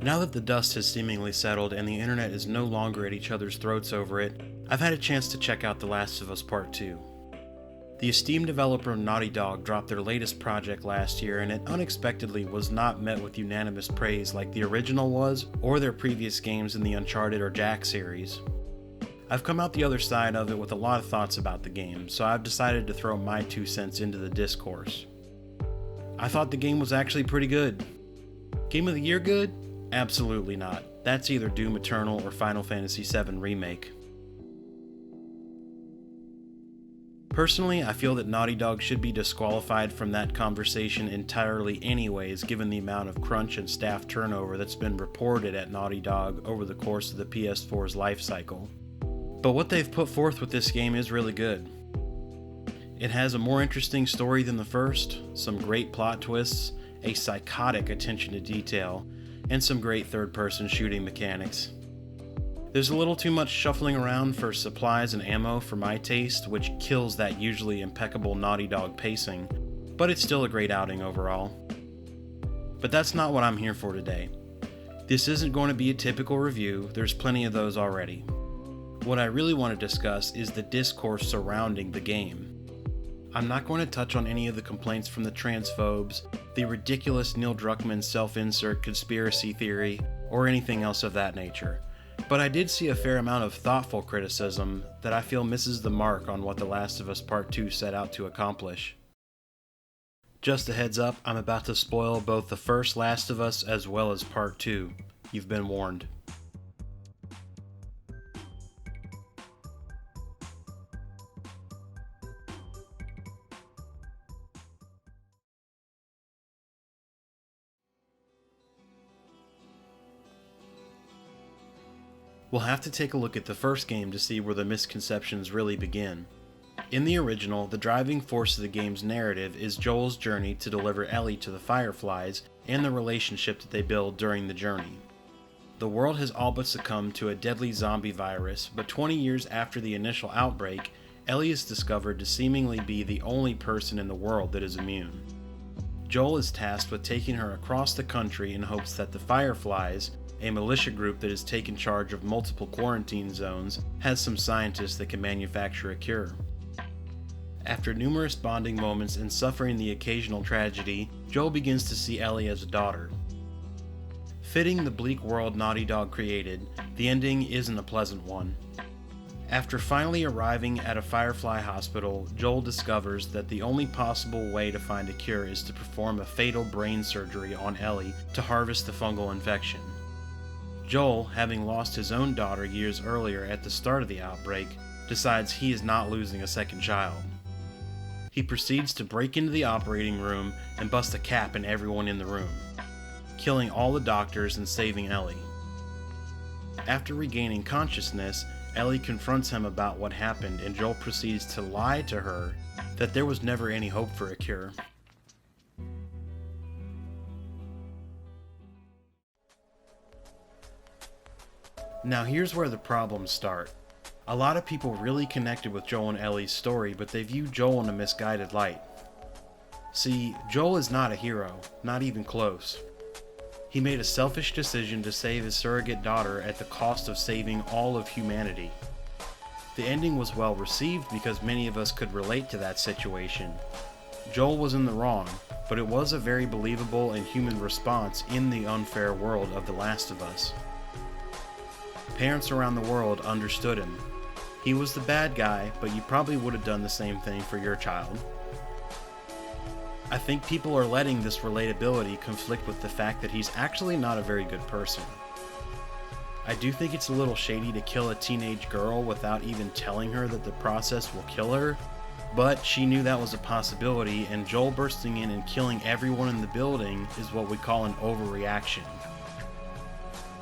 Now that the dust has seemingly settled and the internet is no longer at each other's throats over it, I've had a chance to check out The Last of Us Part 2. The esteemed developer Naughty Dog dropped their latest project last year, and it unexpectedly was not met with unanimous praise like the original was, or their previous games in the Uncharted or Jak series. I've come out the other side of it with a lot of thoughts about the game, so I've decided to throw my 2 cents into the discourse. I thought the game was actually pretty good. Game of the Year good? Absolutely not. That's either Doom Eternal or Final Fantasy VII Remake. Personally, I feel that Naughty Dog should be disqualified from that conversation entirely anyways, given the amount of crunch and staff turnover that's been reported at Naughty Dog over the course of the PS4's life cycle. But what they've put forth with this game is really good. It has a more interesting story than the first, some great plot twists, a psychotic attention to detail, and some great third-person shooting mechanics. There's a little too much shuffling around for supplies and ammo for my taste, which kills that usually impeccable Naughty Dog pacing, but it's still a great outing overall. But that's not what I'm here for today. This isn't going to be a typical review, there's plenty of those already. What I really want to discuss is the discourse surrounding the game. I'm not going to touch on any of the complaints from the transphobes, the ridiculous Neil Druckmann self-insert conspiracy theory, or anything else of that nature. But I did see a fair amount of thoughtful criticism that I feel misses the mark on what The Last of Us Part 2 set out to accomplish. Just a heads up, I'm about to spoil both the first Last of Us as well as Part 2. You've been warned. We'll have to take a look at the first game to see where the misconceptions really begin. In the original, the driving force of the game's narrative is Joel's journey to deliver Ellie to the Fireflies and the relationship that they build during the journey. The world has all but succumbed to a deadly zombie virus, but 20 years after the initial outbreak, Ellie is discovered to seemingly be the only person in the world that is immune. Joel is tasked with taking her across the country in hopes that the Fireflies, a militia group that has taken charge of multiple quarantine zones, has some scientists that can manufacture a cure. After numerous bonding moments and suffering the occasional tragedy, Joel begins to see Ellie as a daughter. Fitting the bleak world Naughty Dog created, the ending isn't a pleasant one. After finally arriving at a Firefly hospital, Joel discovers that the only possible way to find a cure is to perform a fatal brain surgery on Ellie to harvest the fungal infection. Joel, having lost his own daughter years earlier at the start of the outbreak, decides he is not losing a second child. He proceeds to break into the operating room and bust a cap in everyone in the room, killing all the doctors and saving Ellie. After regaining consciousness, Ellie confronts him about what happened, and Joel proceeds to lie to her that there was never any hope for a cure. Now here's where the problems start. A lot of people really connected with Joel and Ellie's story, but they view Joel in a misguided light. See, Joel is not a hero, not even close. He made a selfish decision to save his surrogate daughter at the cost of saving all of humanity. The ending was well received because many of us could relate to that situation. Joel was in the wrong, but it was a very believable and human response in the unfair world of The Last of Us. Parents around the world understood him. He was the bad guy, but you probably would have done the same thing for your child. I think people are letting this relatability conflict with the fact that he's actually not a very good person. I do think it's a little shady to kill a teenage girl without even telling her that the process will kill her, but she knew that was a possibility, and Joel bursting in and killing everyone in the building is what we call an overreaction.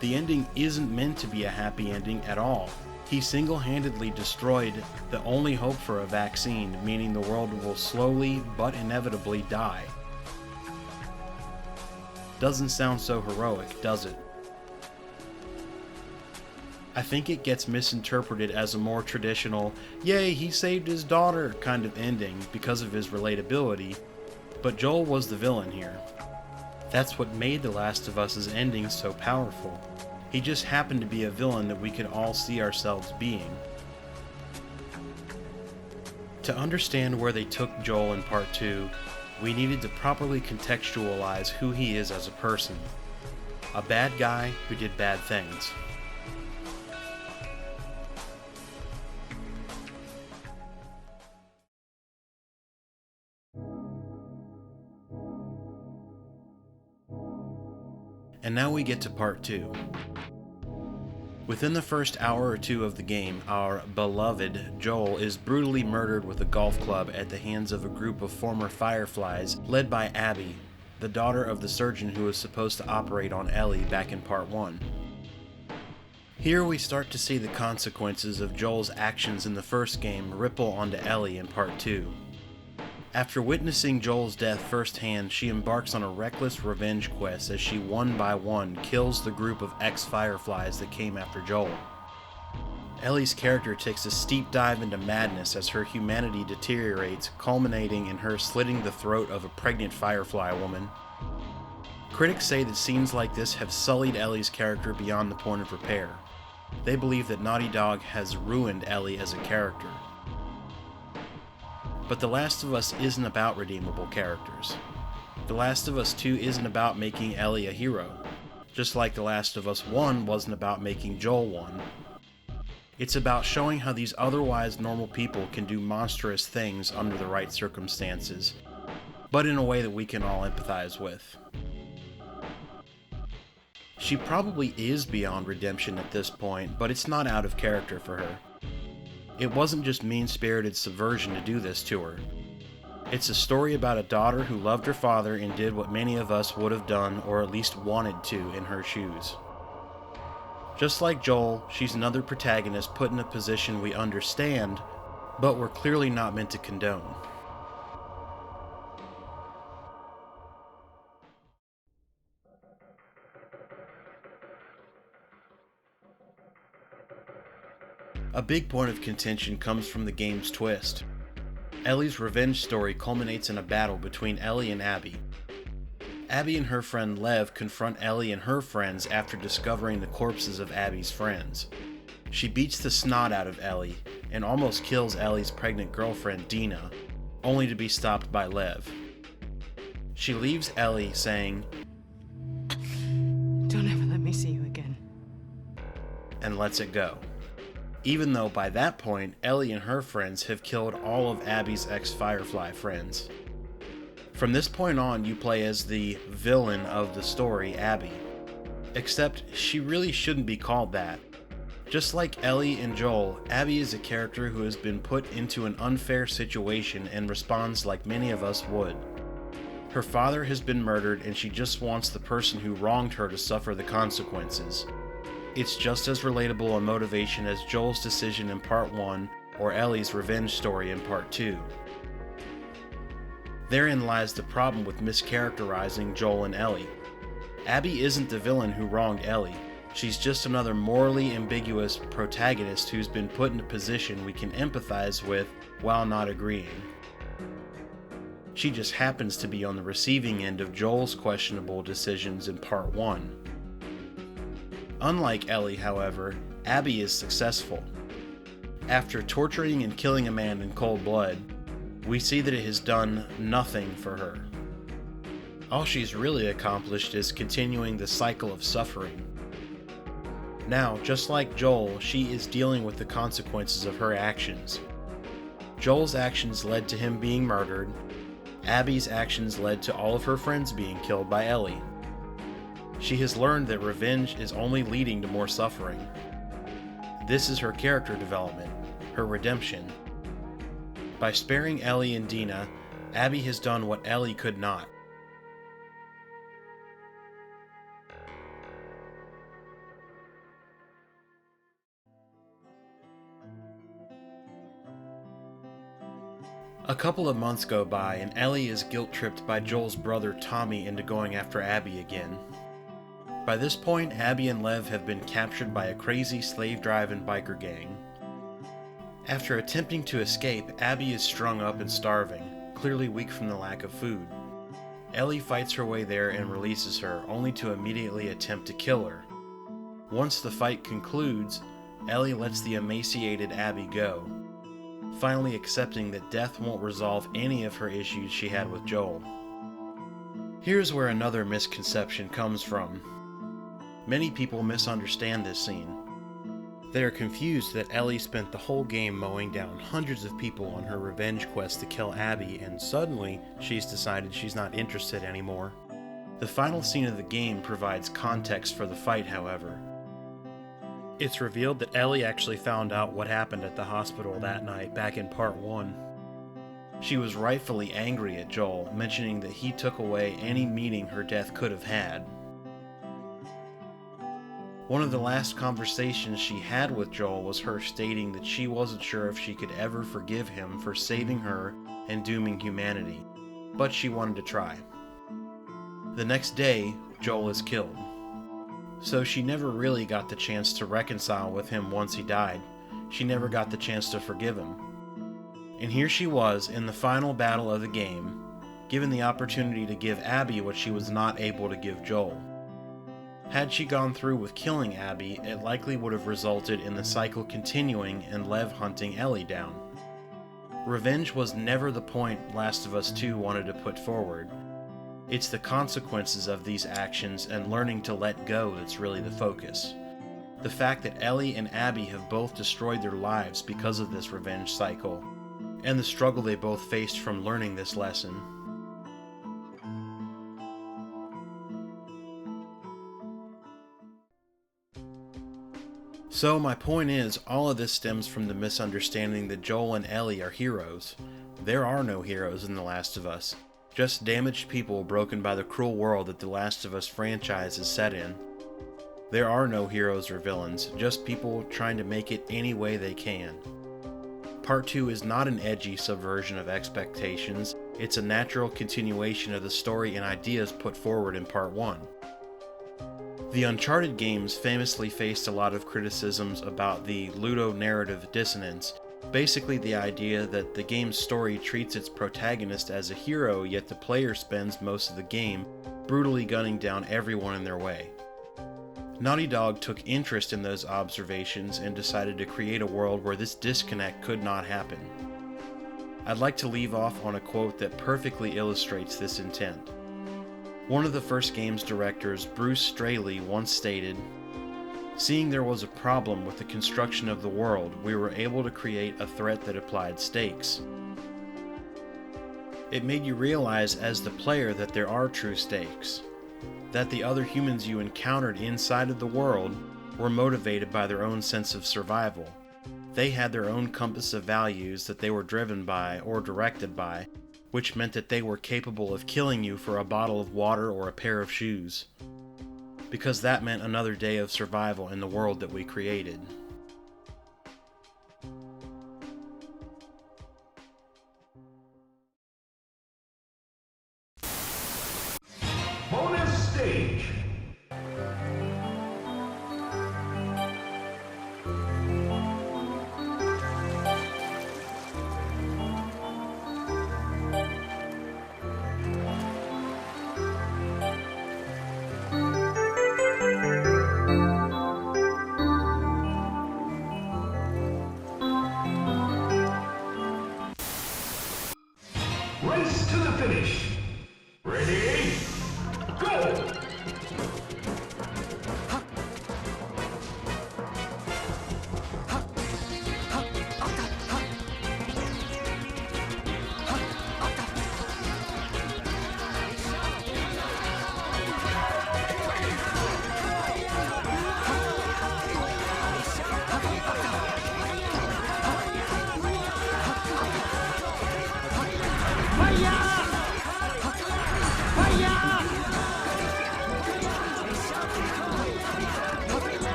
The ending isn't meant to be a happy ending at all. He single-handedly destroyed the only hope for a vaccine, meaning the world will slowly but inevitably die. Doesn't sound so heroic, does it? I think it gets misinterpreted as a more traditional, yay, he saved his daughter kind of ending because of his relatability, but Joel was the villain here. That's what made The Last of Us's ending so powerful. He just happened to be a villain that we could all see ourselves being. To understand where they took Joel in Part 2, we needed to properly contextualize who he is as a person. A bad guy who did bad things. And now we get to Part 2. Within the first hour or two of the game, our beloved Joel is brutally murdered with a golf club at the hands of a group of former Fireflies led by Abby, the daughter of the surgeon who was supposed to operate on Ellie back in Part 1. Here we start to see the consequences of Joel's actions in the first game ripple onto Ellie in Part 2. After witnessing Joel's death firsthand, she embarks on a reckless revenge quest as she one by one kills the group of ex-Fireflies that came after Joel. Ellie's character takes a steep dive into madness as her humanity deteriorates, culminating in her slitting the throat of a pregnant Firefly woman. Critics say that scenes like this have sullied Ellie's character beyond the point of repair. They believe that Naughty Dog has ruined Ellie as a character. But The Last of Us isn't about redeemable characters. The Last of Us 2 isn't about making Ellie a hero, just like The Last of Us 1 wasn't about making Joel one. It's about showing how these otherwise normal people can do monstrous things under the right circumstances, but in a way that we can all empathize with. She probably is beyond redemption at this point, but it's not out of character for her. It wasn't just mean-spirited subversion to do this to her. It's a story about a daughter who loved her father and did what many of us would have done or at least wanted to in her shoes. Just like Joel, she's another protagonist put in a position we understand, but we're clearly not meant to condone. A big point of contention comes from the game's twist. Ellie's revenge story culminates in a battle between Ellie and Abby. Abby and her friend Lev confront Ellie and her friends after discovering the corpses of Abby's friends. She beats the snot out of Ellie and almost kills Ellie's pregnant girlfriend Dina, only to be stopped by Lev. She leaves Ellie saying, "Don't ever let me see you again," and lets it go. Even though by that point, Ellie and her friends have killed all of Abby's ex-Firefly friends. From this point on, you play as the villain of the story, Abby. Except, she really shouldn't be called that. Just like Ellie and Joel, Abby is a character who has been put into an unfair situation and responds like many of us would. Her father has been murdered and she just wants the person who wronged her to suffer the consequences. It's just as relatable a motivation as Joel's decision in Part 1 or Ellie's revenge story in Part 2. Therein lies the problem with mischaracterizing Joel and Ellie. Abby isn't the villain who wronged Ellie. She's just another morally ambiguous protagonist who's been put in a position we can empathize with while not agreeing. She just happens to be on the receiving end of Joel's questionable decisions in Part 1. Unlike Ellie, however, Abby is successful. After torturing and killing a man in cold blood, we see that it has done nothing for her. All she's really accomplished is continuing the cycle of suffering. Now, just like Joel, she is dealing with the consequences of her actions. Joel's actions led to him being murdered. Abby's actions led to all of her friends being killed by Ellie. She has learned that revenge is only leading to more suffering. This is her character development, her redemption. By sparing Ellie and Dina, Abby has done what Ellie could not. A couple of months go by and Ellie is guilt-tripped by Joel's brother Tommy into going after Abby again. By this point, Abby and Lev have been captured by a crazy slave-driving biker gang. After attempting to escape, Abby is strung up and starving, clearly weak from the lack of food. Ellie fights her way there and releases her, only to immediately attempt to kill her. Once the fight concludes, Ellie lets the emaciated Abby go, finally accepting that death won't resolve any of her issues she had with Joel. Here's where another misconception comes from. Many people misunderstand this scene. They are confused that Ellie spent the whole game mowing down hundreds of people on her revenge quest to kill Abby, and suddenly she's decided she's not interested anymore. The final scene of the game provides context for the fight, however. It's revealed that Ellie actually found out what happened at the hospital that night back in Part 1. She was rightfully angry at Joel, mentioning that he took away any meaning her death could have had. One of the last conversations she had with Joel was her stating that she wasn't sure if she could ever forgive him for saving her and dooming humanity, but she wanted to try. The next day, Joel is killed. So she never really got the chance to reconcile with him once he died. She never got the chance to forgive him. And here she was in the final battle of the game, given the opportunity to give Abby what she was not able to give Joel. Had she gone through with killing Abby, it likely would have resulted in the cycle continuing and Lev hunting Ellie down. Revenge was never the point Last of Us 2 wanted to put forward. It's the consequences of these actions and learning to let go that's really the focus. The fact that Ellie and Abby have both destroyed their lives because of this revenge cycle, and the struggle they both faced from learning this lesson. So my point is, all of this stems from the misunderstanding that Joel and Ellie are heroes. There are no heroes in The Last of Us, just damaged people broken by the cruel world that The Last of Us franchise is set in. There are no heroes or villains, just people trying to make it any way they can. Part 2 is not an edgy subversion of expectations, it's a natural continuation of the story and ideas put forward in Part 1. The Uncharted games famously faced a lot of criticisms about the ludonarrative dissonance, basically the idea that the game's story treats its protagonist as a hero, yet the player spends most of the game brutally gunning down everyone in their way. Naughty Dog took interest in those observations and decided to create a world where this disconnect could not happen. I'd like to leave off on a quote that perfectly illustrates this intent. One of the first game's directors, Bruce Straley, once stated, "Seeing there was a problem with the construction of the world, we were able to create a threat that applied stakes. It made you realize as the player that there are true stakes, that the other humans you encountered inside of the world were motivated by their own sense of survival. They had their own compass of values that they were driven by or directed by, which meant that they were capable of killing you for a bottle of water or a pair of shoes, because that meant another day of survival in the world that we created." Bonus stage. Race to the finish. Ready? Go!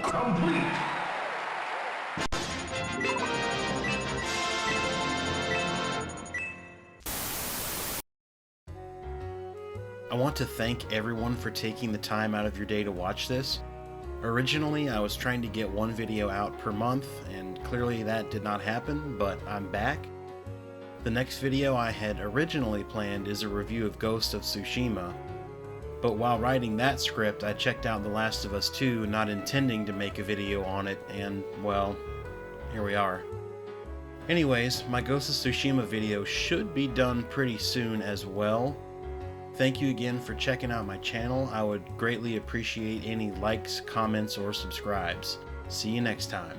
Complete. I want to thank everyone for taking the time out of your day to watch this. Originally, I was trying to get one video out per month, and clearly that did not happen, but I'm back. The next video I had originally planned is a review of Ghost of Tsushima, but while writing that script I checked out The Last of Us 2, not intending to make a video on it, and well, here we are. Anyways, my Ghost of Tsushima video should be done pretty soon as well. Thank you again for checking out my channel. I would greatly appreciate any likes, comments, or subscribes. See you next time.